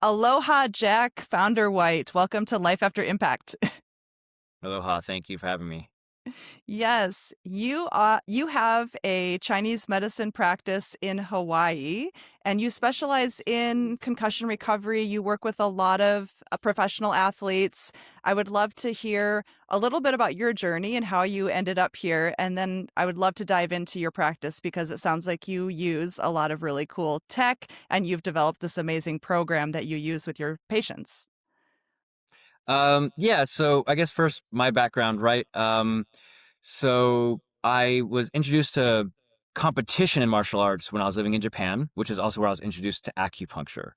Aloha, Jack Fonderwhite. Welcome to Life After Impact. Aloha, thank you for having me. Yes, you have a Chinese medicine practice in Hawaii, and you specialize in concussion recovery. You work with a lot of professional athletes. I would love to hear a little bit about your journey and how you ended up here, and then I would love to dive into your practice because it sounds like you use a lot of really cool tech, and you've developed this amazing program that you use with your patients. Yeah, so I guess first my background, right? So I was introduced to competition in martial arts when I was living in Japan, which is also where I was introduced to acupuncture.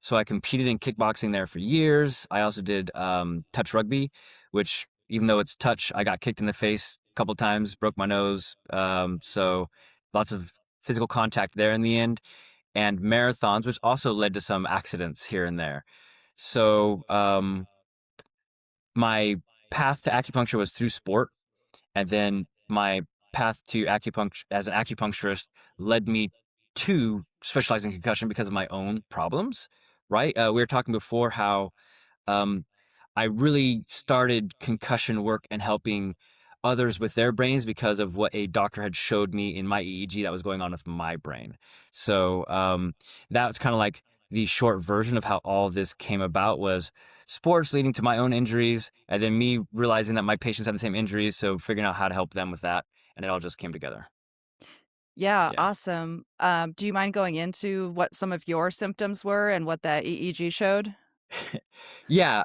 So I competed in kickboxing there for years. I also did touch rugby, which even though it's touch, I got kicked in the face a couple times, broke my nose. So lots of physical contact there in the end, and marathons, which also led to some accidents here and there. So my path to acupuncture was through sport, and then my path to acupuncture as an acupuncturist led me to specializing in concussion because of my own problems. Right? We were talking before how um, I really started concussion work and helping others with their brains because of what a doctor had showed me in my EEG that was going on with my brain. So that's kind of like the short version of how all this came about was sports leading to my own injuries, and then me realizing that my patients had the same injuries, so figuring out how to help them with that, and it all just came together. Yeah, Yeah. awesome. Do you mind going into what some of your symptoms were and what that EEG showed? Yeah.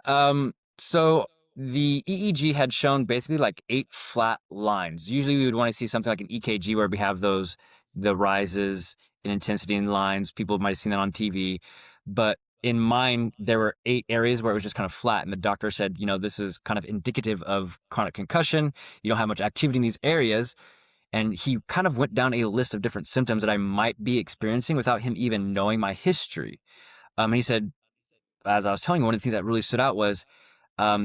So the EEG had shown basically like 8 flat lines. Usually we would want to see something like an EKG where we have the rises in intensity in lines. People might have seen that on TV. But in mine, there were 8 areas where it was just kind of flat. And the doctor said, this is kind of indicative of chronic concussion. You don't have much activity in these areas. And he kind of went down a list of different symptoms that I might be experiencing without him even knowing my history. And he said, as I was telling you, one of the things that really stood out was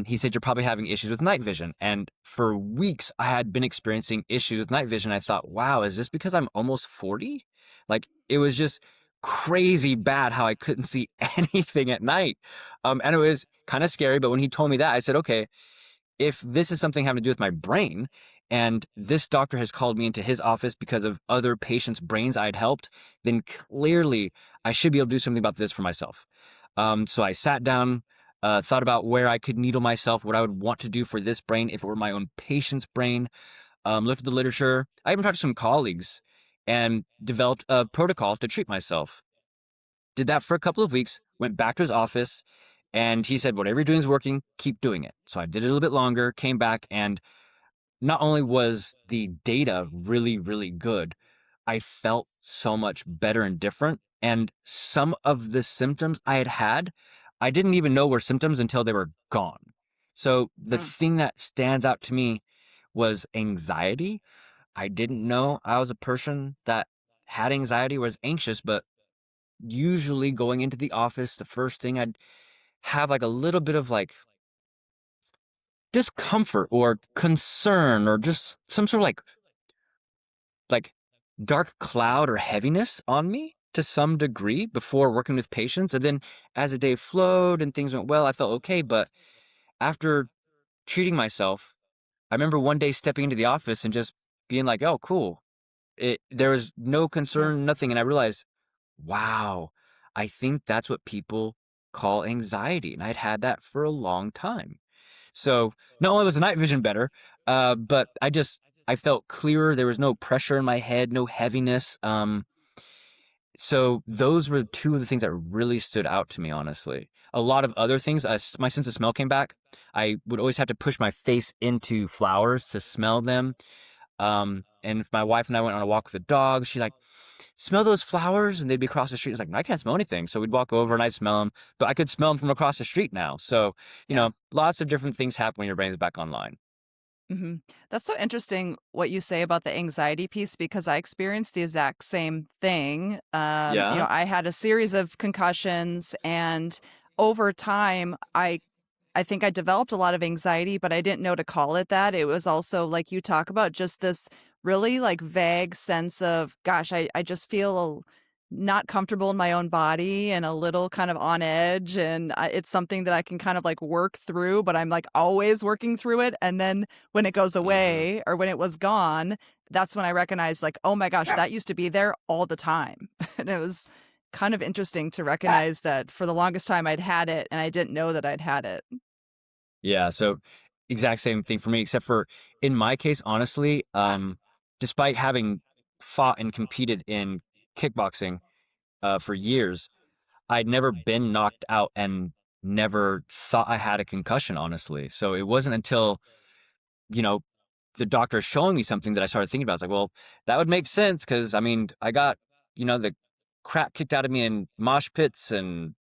he said, you're probably having issues with night vision. And for weeks, I had been experiencing issues with night vision. I thought, wow, is this because I'm almost 40? Like, it was just crazy bad how I couldn't see anything at night. And it was kind of scary. But when he told me that, I said, okay, if this is something having to do with my brain, and this doctor has called me into his office because of other patients' brains I'd helped, then clearly I should be able to do something about this for myself. So I sat down, thought about where I could needle myself, what I would want to do for this brain if it were my own patient's brain, looked at the literature. I even talked to some colleagues and developed a protocol to treat myself. Did that for a couple of weeks, went back to his office, and he said, whatever you're doing is working, keep doing it. So I did it a little bit longer, came back, and not only was the data really, really good, I felt so much better and different. And some of the symptoms I had had, I didn't even know were symptoms until they were gone. So the Mm. thing that stands out to me was anxiety. I didn't know I was a person that had anxiety, was anxious, but usually going into the office, the first thing I'd have like a little bit of like discomfort or concern or just some sort of like dark cloud or heaviness on me to some degree before working with patients. And then as the day flowed and things went well, I felt okay. But after treating myself, I remember one day stepping into the office and just being like, oh, cool. There was no Mm. concern, nothing. And I realized, wow, I think that's what people call anxiety. And I'd had that for a long time. So not only was the night vision better, but I felt clearer. There was no pressure in my head, no heaviness. So those were two of the things that really stood out to me, honestly. A lot of other things, my sense of smell came back. I would always have to push my face into flowers to smell them. And if my wife and I went on a walk with the dog, she's like, smell those flowers, and they'd be across the street. It's like, I can't smell anything. So we'd walk over and I'd smell them, but I could smell them from across the street now. So, Yeah. lots of different things happen when your brain is back online. That's so interesting what you say about the anxiety piece because I experienced the exact same thing. Yeah. I had a series of concussions, and over time, I think I developed a lot of anxiety, but I didn't know to call it that. It was also like you talk about just this really like vague sense of, gosh, I just feel not comfortable in my own body and a little kind of on edge. And it's something that I can kind of like work through, but I'm like always working through it. And then when it goes Hmm. away or when it was gone, that's when I recognized like, oh my gosh, that used to be there all the time. And it was kind of interesting to recognize that for the longest time I'd had it and I didn't know that I'd had it. Yeah, so exact same thing for me, except for in my case, honestly, despite having fought and competed in kickboxing for years, I'd never been knocked out and never thought I had a concussion, honestly. So it wasn't until, you know, the doctor showing me something that I started thinking about. It's like, well, that would make sense because I mean, I got, the crap kicked out of me in mosh pits and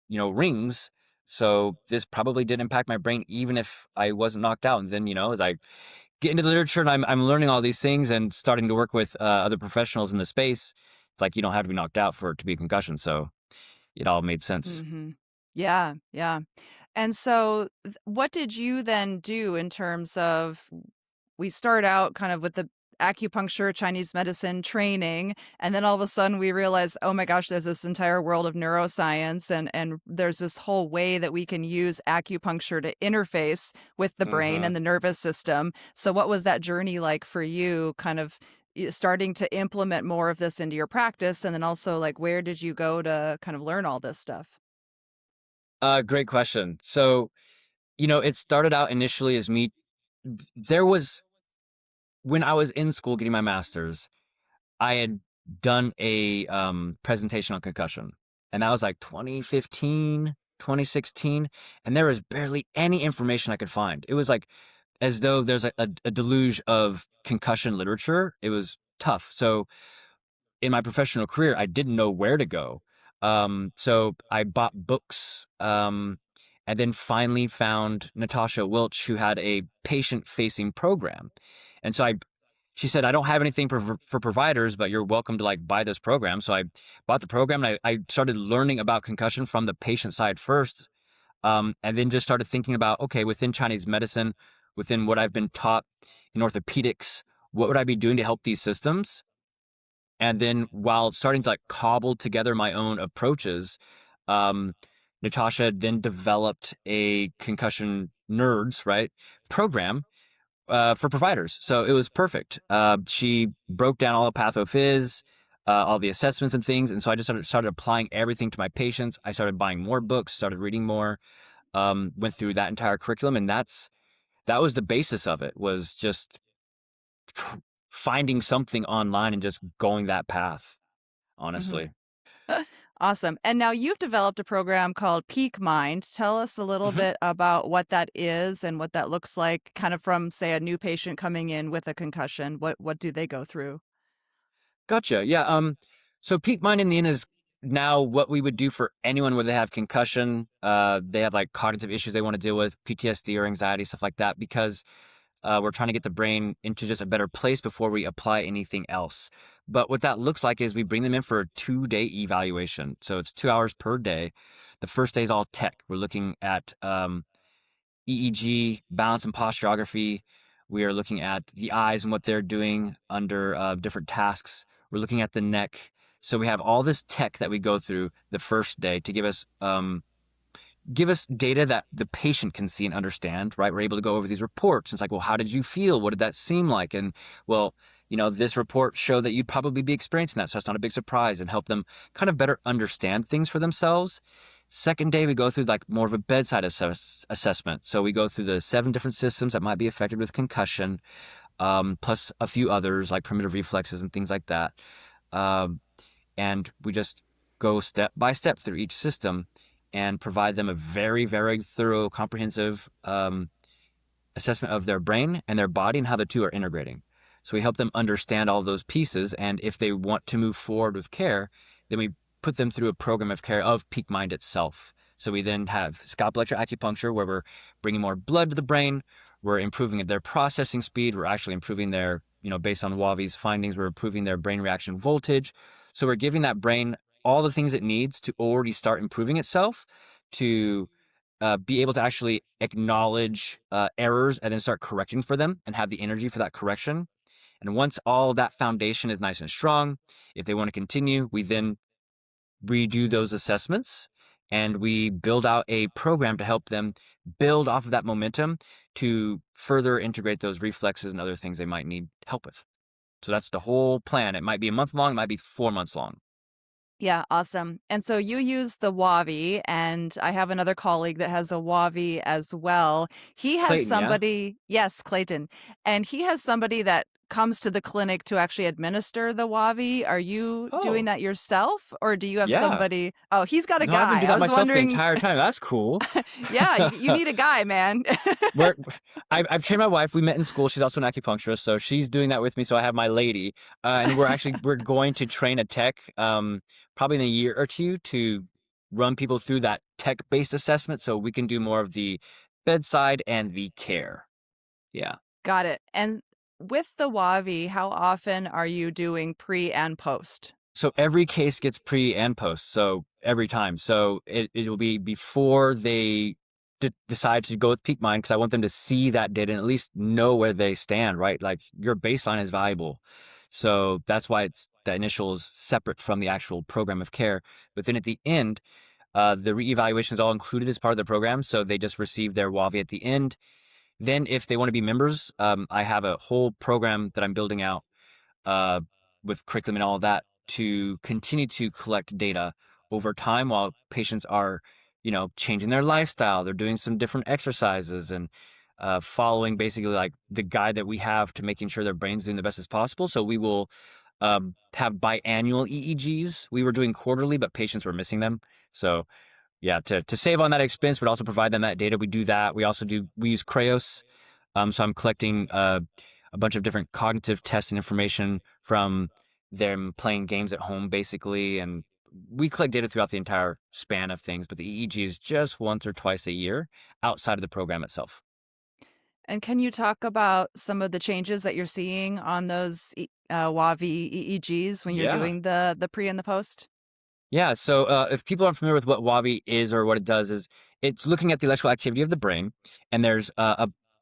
rings. So this probably did impact my brain even if I wasn't knocked out. And then, as I get into the literature and I'm learning all these things and starting to work with other professionals in the space, it's like you don't have to be knocked out for it to be a concussion. So it all made sense. Hmm. Yeah, yeah. And so, what did you then do in terms of we start out kind of with the acupuncture, Chinese medicine training, and then all of a sudden we realize, oh my gosh, there's this entire world of neuroscience, and there's this whole way that we can use acupuncture to interface with the brain Hmm. and the nervous system. So, what was that journey like for you? Kind of starting to implement more of this into your practice, and then also like where did you go to kind of learn all this stuff? Great question. So, it started out initially as me. There was when I was in school getting my master's, I had done a presentation on concussion, and that was like 2015, 2016, and there was barely any information I could find. It was like as though there's a deluge of concussion literature. It was tough. So in my professional career, I didn't know where to go. So I bought books, and then finally found Natasha Wilch, who had a patient-facing program. And so she said, I don't have anything for providers, but you're welcome to like buy this program. So I bought the program and I started learning about concussion from the patient side first. And then just started thinking about, okay, within Chinese medicine, within what I've been taught in orthopedics, what would I be doing to help these systems? And then while starting to like cobble together my own approaches, um, Natasha then developed a concussion nerds, right, program for providers. So it was perfect. She broke down all the pathophys, all the assessments and things. And so I just started applying everything to my patients. I started buying more books, started reading more, went through that entire curriculum. And that was the basis of it, was just tr- finding something online and just going that path, Hmm. honestly. Awesome. And now you've developed a program called Peak Mind. Tell us a little Hmm. bit about what that is and what that looks like, kind of from, say, a new patient coming in with a concussion. What do they go through? Gotcha. Yeah. So peak mind in the end is now what we would do for anyone where they have concussion. They have like cognitive issues they want to deal with, PTSD or anxiety, stuff like that, because we're trying to get the brain into just a better place before we apply anything else. But what that looks like is we bring them in for a 2-day evaluation. So it's 2 hours per day. The first day is all tech. We're looking at EEG, balance and posturography. We are looking at the eyes and what they're doing under different tasks. We're looking at the neck. So we have all this tech that we go through the first day to give us data that the patient can see and understand, right? We're able to go over these reports. It's like, well, how did you feel? What did that seem like? And well, this report showed that you'd probably be experiencing that. So it's not a big surprise, and help them kind of better understand things for themselves. Second day, we go through like more of a bedside assessment. So we go through the 7 different systems that might be affected with concussion, plus a few others like primitive reflexes and things like that. Um, and we just go step by step through each system and provide them a very, very thorough, comprehensive assessment of their brain and their body and how the two are integrating. So we help them understand all those pieces, and if they want to move forward with care, then we put them through a program of care of Peak Mind itself. So we then have scalp electroacupuncture, where we're bringing more blood to the brain, we're improving their processing speed, we're actually improving their, based on Wavi's findings, we're improving their brain reaction voltage. So we're giving that brain all the things it needs to already start improving itself, to be able to actually acknowledge errors and then start correcting for them and have the energy for that correction. And once all that foundation is nice and strong, if they want to continue, we then redo those assessments and we build out a program to help them build off of that momentum to further integrate those reflexes and other things they might need help with. So that's the whole plan. It might be a month long, it might be 4 months long. Yeah, awesome. And so you use the Wavi, and I have another colleague that has a Wavi as well. He has Clayton, yeah? somebody, yes, Clayton, and he has somebody that comes to the clinic to actually administer the Wavi. Are you doing Oh, that yourself, or do you have yeah. somebody? Oh, he's got a No, I've been guy. doing I that was myself the wondering, entire time. That's cool. yeah, you need a guy, man. We're, I've trained my wife. We met in school. She's also an acupuncturist, so she's doing that with me. So I have my lady, and we're going to train a tech, probably in a year or two to run people through that tech-based assessment, so we can do more of the bedside and the care. Yeah. Got it. And with the Wavi, how often are you doing pre and post? So every case gets pre and post. So every time. So it will be before they decide to go with peak mind, because I want them to see that data and at least know where they stand, right? Like your baseline is valuable. So that's why the initial is separate from the actual program of care. But then at the end, the reevaluation is all included as part of the program. So they just receive their WAVI at the end. Then if they want to be members, I have a whole program that I'm building out uh, with curriculum and all of that to continue to collect data over time while patients are, changing their lifestyle. They're doing some different exercises and following basically like the guide that we have to making sure their brain's doing the best as possible. So we will have biannual EEGs. We were doing quarterly, but patients were missing them. So yeah, to save on that expense, but also provide them that data. We do that. We use Creos. So I'm collecting a bunch of different cognitive tests and information from them playing games at home, basically. And we collect data throughout the entire span of things, but the EEG is just once or twice a year outside of the program itself. And can you talk about some of the changes that you're seeing on those WAVI EEGs when you're Yeah. doing the pre and the post? Yeah, so if people aren't familiar with what WAVI is or what it does, is it's looking at the electrical activity of the brain, and there's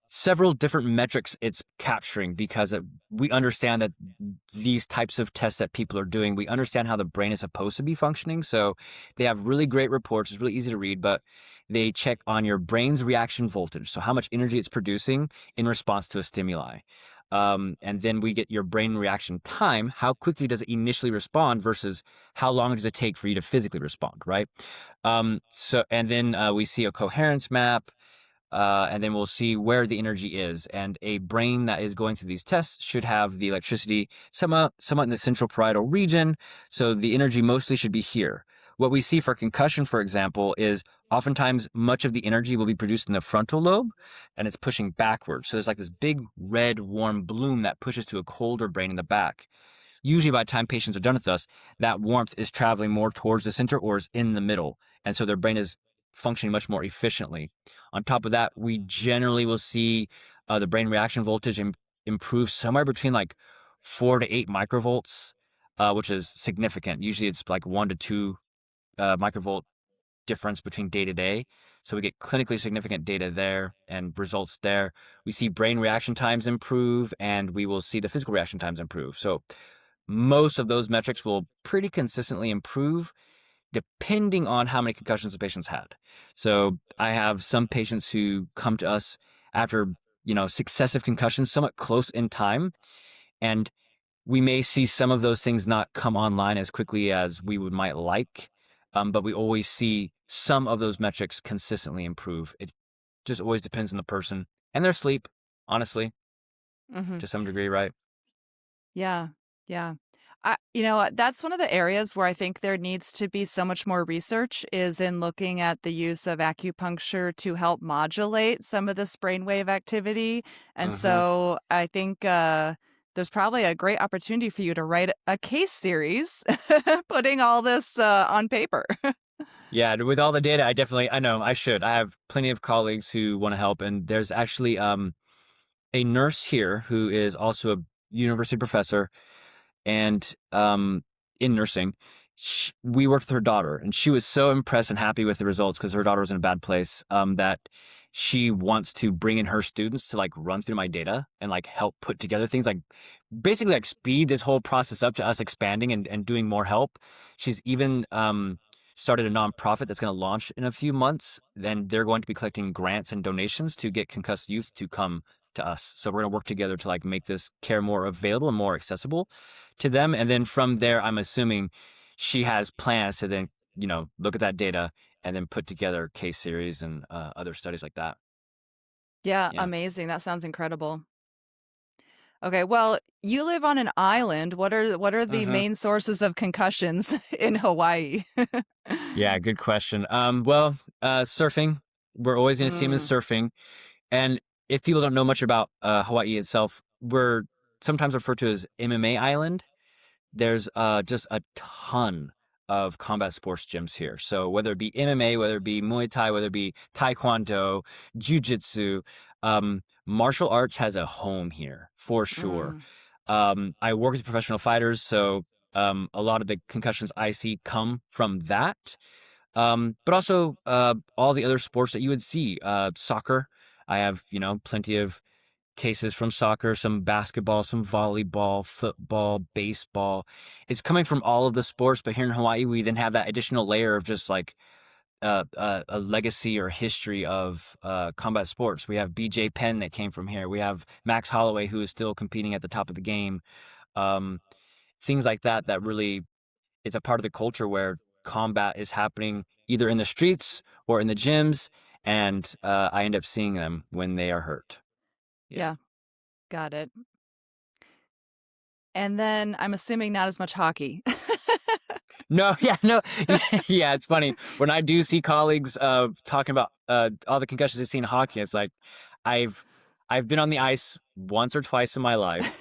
several different metrics it's capturing because we understand that these types of tests that people are doing, we understand how the brain is supposed to be functioning. So they have really great reports. It's really easy to read, but they check on your brain's reaction voltage, so how much energy it's producing in response to a stimuli. And then we get your brain reaction time. How quickly does it initially respond versus how long does it take for you to physically respond, right? And then we see a coherence map, and then we'll see where the energy is. And a brain that is going through these tests should have the electricity somewhat in the central parietal region. So the energy mostly should be here. What we see for concussion, for example, is oftentimes much of the energy will be produced in the frontal lobe and it's pushing backwards. So there's like this big red warm bloom that pushes to a colder brain in the back. Usually by the time patients are done with us, that warmth is traveling more towards the center or is in the middle. And so their brain is functioning much more efficiently. On top of that, we generally will see the brain reaction voltage improve somewhere between like 4 to 8 microvolts, which is significant. Usually it's like 1 to 2 microvolt difference between day to day. So we get clinically significant data there and results there. We see brain reaction times improve, and we will see the physical reaction times improve. So most of those metrics will pretty consistently improve depending on how many concussions the patient's had. So I have some patients who come to us after, successive concussions, somewhat close in time, and we may see some of those things not come online as quickly as we might like, but we always see some of those metrics consistently improve. It just always depends on the person and their sleep, honestly, Hmm. to some degree, right? Yeah, yeah. That's one of the areas where I think there needs to be so much more research is in looking at the use of acupuncture to help modulate some of this brainwave activity. And Uh-huh. so I think there's probably a great opportunity for you to write a case series, putting all this on paper. Yeah, with all the data, I know I should. I have plenty of colleagues who want to help, and there's actually a nurse here who is also a university professor and in nursing, we worked with her daughter, and she was so impressed and happy with the results because her daughter was in a bad place. That she wants to bring in her students to like run through my data and like help put together things, like basically like speed this whole process up to us expanding and doing more help. She's even started a nonprofit that's going to launch in a few months. Then they're going to be collecting grants and donations to get concussed youth to come to us. So we're going to work together to like make this care more available and more accessible to them. And then from there, I'm assuming she has plans to then, look at that data and then put together case series and other studies like that. Yeah, Yeah. amazing. That sounds incredible. Okay, well, you live on an island. What are the Uh-huh. main sources of concussions in Hawaii? Yeah, good question. Well, surfing. We're always going to see them in Mm, surfing. And if people don't know much about Hawaii itself, we're sometimes referred to as MMA Island. There's just a ton of combat sports gyms here. So whether it be MMA, whether it be Muay Thai, whether it be Taekwondo, Jiu-Jitsu, martial arts has a home here for sure. mm, I work with professional fighters, so a lot of the concussions I see come from that. But also all the other sports that you would see. Soccer, I have, plenty of cases from soccer, some basketball, some volleyball, football, baseball. It's coming from all of the sports, but here in Hawaii, we then have that additional layer of just like a legacy or history of combat sports. We have BJ Penn that came from here. We have Max Holloway, who is still competing at the top of the game. Um, Things like that that really is a part of the culture where combat is happening either in the streets or in the gyms, and I end up seeing them when they are hurt. Yeah. yeah, got it. And then I'm assuming not as much hockey. No, yeah, no, yeah. It's funny when I do see colleagues talking about all the concussions they see in hockey. It's like I've I've been on the ice once or twice in my life.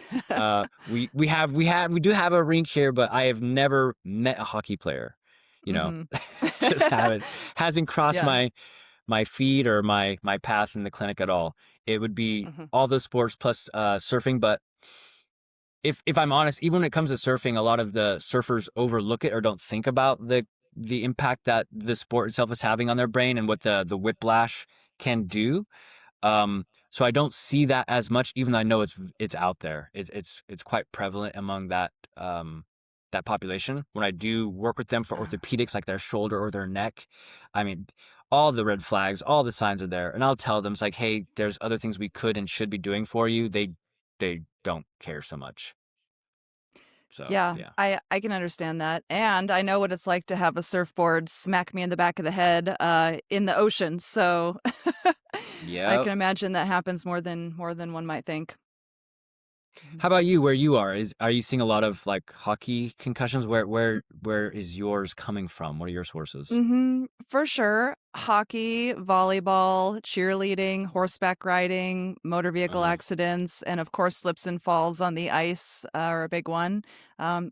We do have a rink here, but I have never met a hockey player. You know, Hmm. just haven't hasn't crossed Yeah. my feed or my path in the clinic at all. It would be Hmm. all those sports plus surfing, but if I'm honest, even when it comes to surfing, a lot of the surfers overlook it or don't think about the impact that the sport itself is having on their brain and what the whiplash can do. So I don't see that as much, even though I know it's out there. It's quite prevalent among that population. When I do work with them for orthopedics, like their shoulder or their neck, I mean, all the red flags, all the signs are there, and I'll tell them it's like, hey, there's other things we could and should be doing for you. They don't care so much. So Yeah, yeah. I can understand that. And I know what it's like to have a surfboard smack me in the back of the head in the ocean. So I Yep. can imagine that happens more than one might think. Mhm. How about you? Where you are you seeing a lot of like hockey concussions? Where is yours coming from? What are your sources? For sure. Hockey, volleyball, cheerleading, horseback riding, motor vehicle Uh-huh. accidents, and of course, slips and falls on the ice are a big one.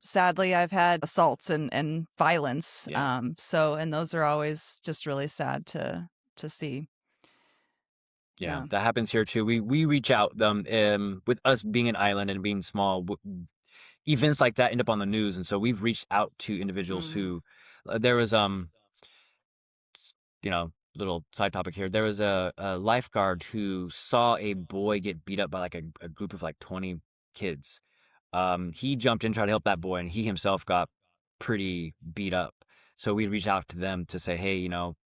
Sadly, I've had assaults and violence. Yeah. And those are always just really sad to see. Yeah, Yeah. that happens here too. We reach out with us being an island and being small. Events like that end up on the news, and so we've reached out to individuals Mm. who there was little side topic here. There was a lifeguard who saw a boy get beat up by like a group of like 20 kids. He jumped in, tried to help that boy, and he himself got pretty beat up. So we reached out to them to say, hey,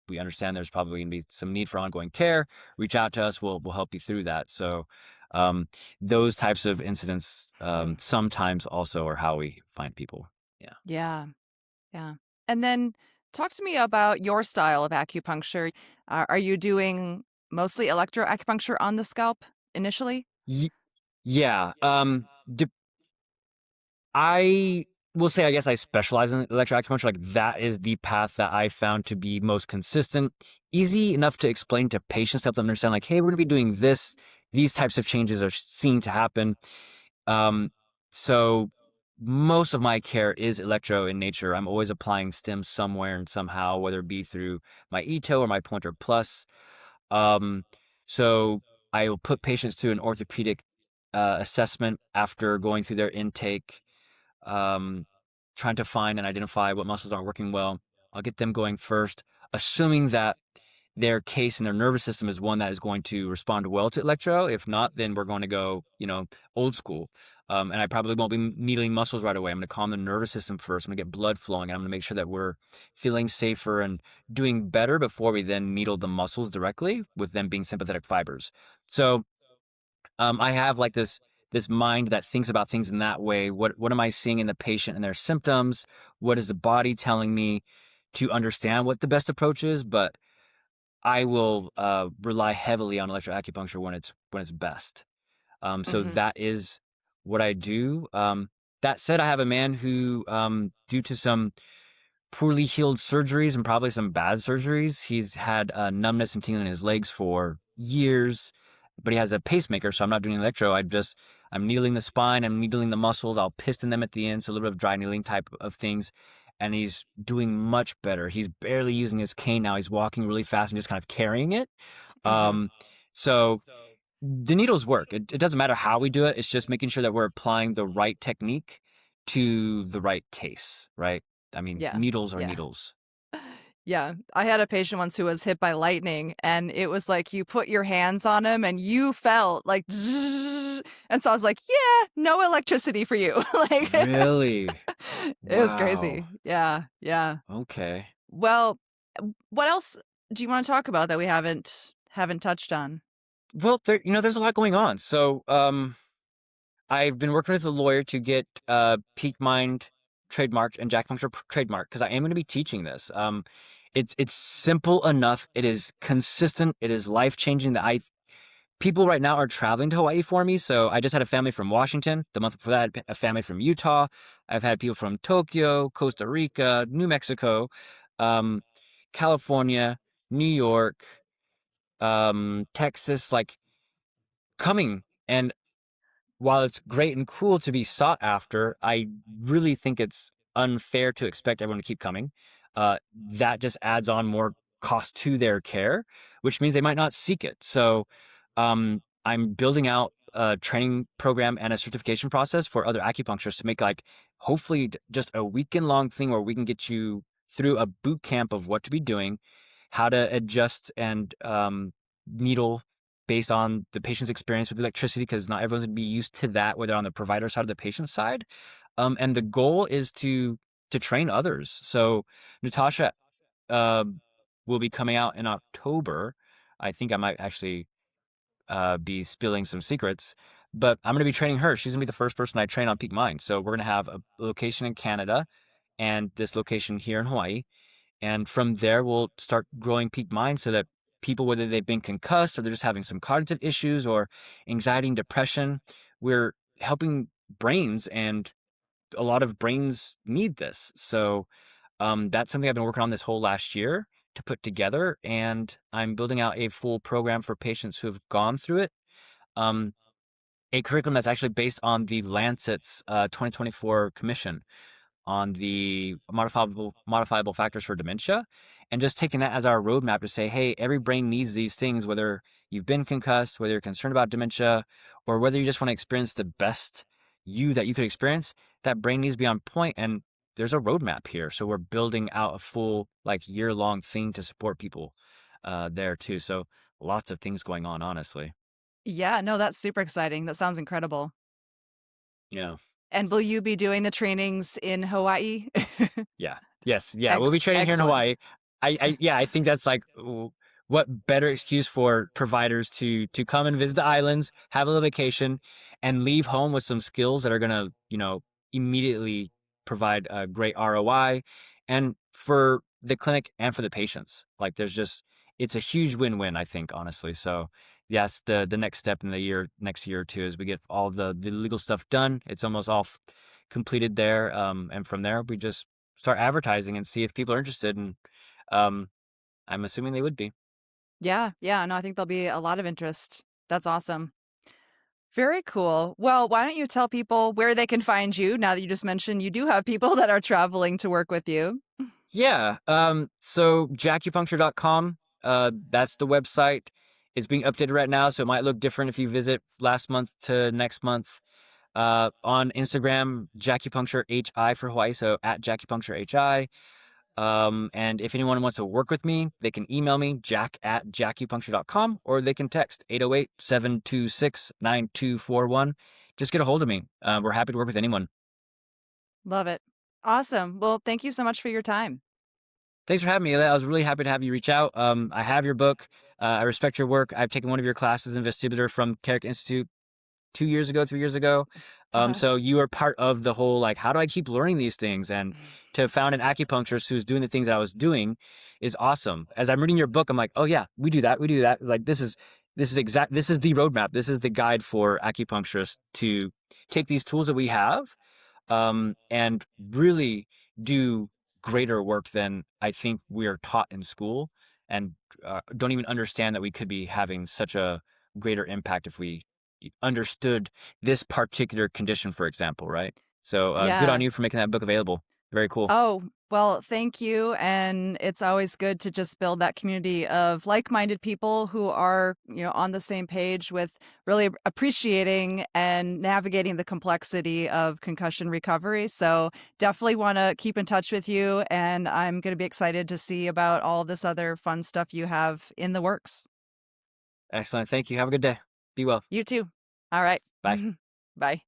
we understand there's probably going to be some need for ongoing care. Reach out to us. We'll help you through that. So um, those types of incidents sometimes also are how we find people. Yeah. Yeah. Yeah. And then talk to me about your style of acupuncture. Are you doing mostly electroacupuncture on the scalp initially? Ye- yeah. I will say, I guess I specialize in electroacupuncture. Like that is the path that I found to be most consistent, easy enough to explain to patients to help them understand. Like, hey, we're going to be doing this. These types of changes are seen to happen. Um, so most of my care is electro in nature. I'm always applying stim somewhere and somehow, whether it be through my ETO or my Pointer Plus. Um, so I will put patients through an orthopedic assessment after going through their intake. Um, trying to find and identify what muscles aren't working well. I'll get them going first, assuming that their case and their nervous system is one that is going to respond well to electro. If not, then we're going to go, old school. And I probably won't be needling muscles right away. I'm going to calm the nervous system first. I'm going to get blood flowing, and I'm going to make sure that we're feeling safer and doing better before we then needle the muscles directly, with them being sympathetic fibers. So I have like this mind that thinks about things in that way. What am I seeing in the patient and their symptoms? What is the body telling me to understand what the best approach is? But I will rely heavily on electroacupuncture when it's best. So Hmm. that is what I do. That said, I have a man who, due to some poorly healed surgeries and probably some bad surgeries, he's had numbness and tingling in his legs for years. But he has a pacemaker, so I'm not doing electro. I'm needling the spine, I'm needling the muscles. I'll piston them at the end, so a little bit of dry needling type of things. And he's doing much better. He's barely using his cane now. He's walking really fast and just kind of carrying it. Hmm. Um, so the needles work. It doesn't matter how we do it. It's just making sure that we're applying the right technique to the right case, right? I mean, Yeah. needles are Yeah. needles. Yeah, I had a patient once who was hit by lightning, and it was like you put your hands on him and you felt like, zzzz, and so I was like, yeah, no electricity for you. Like, Really? it was Wow. crazy. Yeah, yeah. Okay. Well, what else do you want to talk about that we haven't touched on? Well, there's a lot going on. So, I've been working with a lawyer to get Peak Mind trademarked and Jack Fonderwhite trademarked, because I am going to be teaching this. It's simple enough. It is consistent. It is life changing. That I People right now are traveling to Hawaii for me. So I just had a family from Washington. The month before that, I had a family from Utah. I've had people from Tokyo, Costa Rica, New Mexico, um, California, New York, Texas, like coming. And while it's great and cool to be sought after, I really think it's unfair to expect everyone to keep coming. That just adds on more cost to their care, which means they might not seek it. So I'm building out a training program and a certification process for other acupuncturists to make, like, hopefully just a weekend long thing where we can get you through a boot camp of what to be doing, how to adjust and needle based on the patient's experience with electricity, because not everyone's going to be used to that, whether on the provider side or the patient side. And the goal is to train others. So Natasha uh, will be coming out in October. I think I might actually be spilling some secrets, but I'm going to be training her. She's going to be the first person I train on Peak Mind. So we're going to have a location in Canada and this location here in Hawaii. And from there, we'll start growing Peak Mind so that people, whether they've been concussed or they're just having some cognitive issues or anxiety and depression, we're helping brains, and a lot of brains need this. So that's something I've been working on this whole last year to put together. And I'm building out a full program for patients who have gone through it. Um, a curriculum that's actually based on the Lancet's 2024 commission on the modifiable factors for dementia, and just taking that as our roadmap to say, hey, every brain needs these things, whether you've been concussed, whether you're concerned about dementia, or whether you just want to experience the best you that you could experience. That brain needs to be on point, and there's a roadmap here. So we're building out a full, like, year-long thing to support people there too. So lots of things going on, honestly. Yeah, no, that's super exciting. That sounds incredible. Yeah. And will you be doing the trainings in Hawaii? Yeah. Yes. Yeah. We'll be training here in Excellent. Hawaii. Yeah, I think that's like, what better excuse for providers to come and visit the islands, have a little vacation, and leave home with some skills that are gonna, immediately provide a great ROI, and for the clinic and for the patients. Like, it's a huge win-win, I think, honestly. So yes, the next step in the next year or two, is we get all the legal stuff done. It's almost all completed there. And from there we just start advertising and see if people are interested. And um, I'm assuming they would be. Yeah, yeah, no, I think there'll be a lot of interest. That's awesome. Very cool. Well, why don't you tell people where they can find you now that you just mentioned you do have people that are traveling to work with you? Yeah. So jackupuncture.com, that's the website. It's being updated right now, so it might look different if you visit last month to next month. On Instagram, Jackupuncture HI for Hawaii, so at Jackupuncture HI. And if anyone wants to work with me, they can email me, jack@jackupuncture.com, or they can text 808-726-9241. Just get a hold of me. We're happy to work with anyone. Love it. Awesome. Well, thank you so much for your time. Thanks for having me, Ayla. I was really happy to have you reach out. I have your book. I respect your work. I've taken one of your classes in vestibular from Carrick Institute 2 years ago, 3 years ago. Uh-huh. So you are part of the whole, like, how do I keep learning these things? And to found an acupuncturist who's doing the things I was doing is awesome. As I'm reading your book, I'm like, oh yeah, we do that. We do that. Like, this is the roadmap. This is the guide for acupuncturists to take these tools that we have, and really do greater work than I think we are taught in school, and don't even understand that we could be having such a greater impact if we understood this particular condition, for example, right? So good on Yeah. you for making that book available. Very cool. Oh, well, thank you. And it's always good to just build that community of like-minded people who are, on the same page with really appreciating and navigating the complexity of concussion recovery. So definitely want to keep in touch with you. And I'm going to be excited to see about all this other fun stuff you have in the works. Excellent. Thank you. Have a good day. Be well. You too. All right. Bye. Bye.